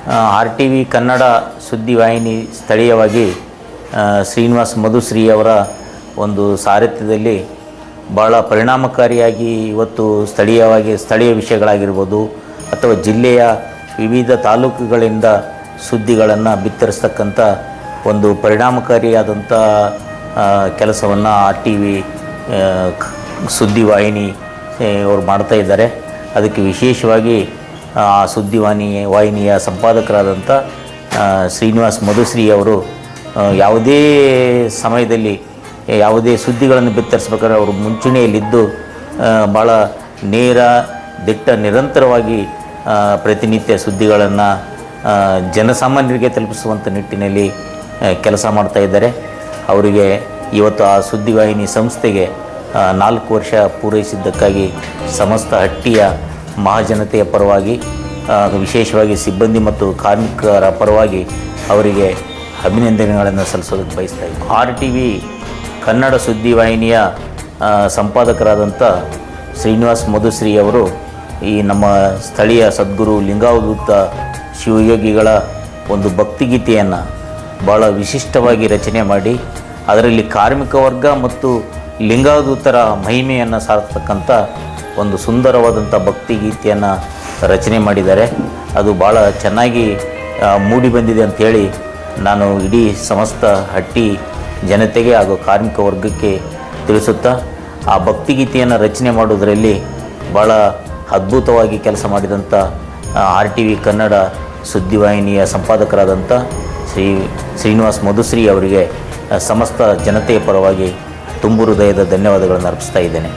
R T V Kannada ಸುದ್ದಿವಾಹಿನಿ ಸ್ಥಳೀಯವಾಗಿ ಶ್ರೀನಿವಾಸ್ ಮಧುಶ್ರೀ ಅವರ ಒಂದು ಸಾರಥ್ಯದಲ್ಲಿ ಭಾಳ ಪರಿಣಾಮಕಾರಿಯಾಗಿ ಇವತ್ತು ಸ್ಥಳೀಯ ವಿಷಯಗಳಾಗಿರ್ಬೋದು ಅಥವಾ ಜಿಲ್ಲೆಯ ವಿವಿಧ ತಾಲೂಕುಗಳಿಂದ ಸುದ್ದಿಗಳನ್ನು ಬಿತ್ತರಿಸ್ತಕ್ಕಂಥ ಒಂದು ಪರಿಣಾಮಕಾರಿಯಾದಂಥ ಕೆಲಸವನ್ನು ಆರ್ ಟಿ ವಿ ಸುದ್ದಿವಾಹಿನಿ ಅವರು ಮಾಡ್ತಾ ಇದ್ದಾರೆ. ಅದಕ್ಕೆ ವಿಶೇಷವಾಗಿ ಆ ವಾಹಿನಿಯ ಸಂಪಾದಕರಾದಂಥ ಶ್ರೀನಿವಾಸ್ ಮಧುಶ್ರೀ ಅವರು ಯಾವುದೇ ಸಮಯದಲ್ಲಿ ಯಾವುದೇ ಸುದ್ದಿಗಳನ್ನು ಬಿತ್ತರಿಸ್ಬೇಕಾದ್ರೆ ಅವರು ಮುಂಚೂಣಿಯಲ್ಲಿದ್ದು ಭಾಳ ನೇರ ದಿಟ್ಟ ನಿರಂತರವಾಗಿ ಪ್ರತಿನಿತ್ಯ ಸುದ್ದಿಗಳನ್ನು ಜನಸಾಮಾನ್ಯರಿಗೆ ತಲುಪಿಸುವಂಥ ನಿಟ್ಟಿನಲ್ಲಿ ಕೆಲಸ ಮಾಡ್ತಾ ಇದ್ದಾರೆ. ಅವರಿಗೆ ಇವತ್ತು ಆ ಸುದ್ದಿವಾಹಿನಿ ಸಂಸ್ಥೆಗೆ 4 ವರ್ಷ ಪೂರೈಸಿದ್ದಕ್ಕಾಗಿ ಸಮಸ್ತ ಹಟ್ಟಿಯ ಮಹಾಜನತೆಯ ಪರವಾಗಿ ವಿಶೇಷವಾಗಿ ಸಿಬ್ಬಂದಿ ಮತ್ತು ಕಾರ್ಮಿಕರ ಪರವಾಗಿ ಅವರಿಗೆ ಅಭಿನಂದನೆಗಳನ್ನು ಸಲ್ಲಿಸೋದಕ್ಕೆ ಬಯಸ್ತಾ ಇದ್ದೀನಿ. ಆರ್ ಟಿ ವಿ ಕನ್ನಡ ಸುದ್ದಿವಾಹಿನಿಯ ಸಂಪಾದಕರಾದಂಥ ಶ್ರೀನಿವಾಸ್ ಮಧುಶ್ರೀ ಅವರು ಈ ನಮ್ಮ ಸ್ಥಳೀಯ ಸದ್ಗುರು ಲಿಂಗಾವಧೂತ ಶಿವಯೋಗಿಗಳ ಒಂದು ಭಕ್ತಿಗೀತೆಯನ್ನು ಭಾಳ ವಿಶಿಷ್ಟವಾಗಿ ರಚನೆ ಮಾಡಿ ಅದರಲ್ಲಿ ಕಾರ್ಮಿಕ ವರ್ಗ ಮತ್ತು ಲಿಂಗಾವಧೂತರ ಮಹಿಮೆಯನ್ನು ಸಾರತಕ್ಕಂಥ ಒಂದು ಸುಂದರವಾದಂಥ ಭಕ್ತಿಗೀತೆಯನ್ನು ರಚನೆ ಮಾಡಿದ್ದಾರೆ. ಅದು ಭಾಳ ಚೆನ್ನಾಗಿ ಮೂಡಿ ಬಂದಿದೆ ಅಂಥೇಳಿ ನಾನು ಇಡೀ ಸಮಸ್ತ ಹಟ್ಟಿ ಜನತೆಗೆ ಹಾಗೂ ಕಾರ್ಮಿಕ ವರ್ಗಕ್ಕೆ ತಿಳಿಸುತ್ತಾ ಆ ಭಕ್ತಿಗೀತೆಯನ್ನು ರಚನೆ ಮಾಡೋದರಲ್ಲಿ ಭಾಳ ಅದ್ಭುತವಾಗಿ ಕೆಲಸ ಮಾಡಿದಂಥ ಆರ್ ಟಿ ವಿ ಕನ್ನಡ ಸುದ್ದಿವಾಹಿನಿಯ ಸಂಪಾದಕರಾದಂಥ ಶ್ರೀನಿವಾಸ್ ಮಧುಶ್ರೀ ಅವರಿಗೆ ಸಮಸ್ತ ಜನತೆಯ ಪರವಾಗಿ ತುಂಬು ಹೃದಯದ ಧನ್ಯವಾದಗಳನ್ನು ಅರ್ಪಿಸ್ತಾ ಇದ್ದೇನೆ.